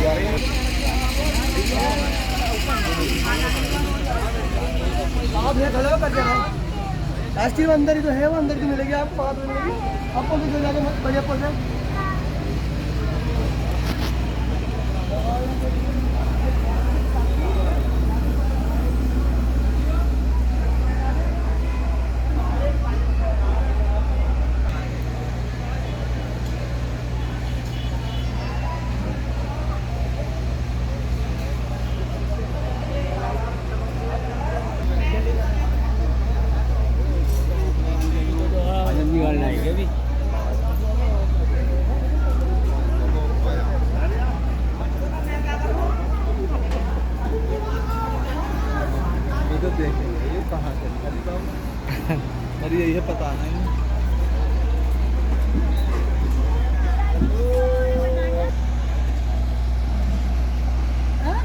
आप ये खड़े हो कर रहे हो लास्ट अंदर ही तो है, वो अंदर की मिलेगी आपको, बात मिलेगी आपको भी जाके बढ़िया पड़ तो देखेंगे ये कहाँ से अरे यही है पता नहीं। हाँ?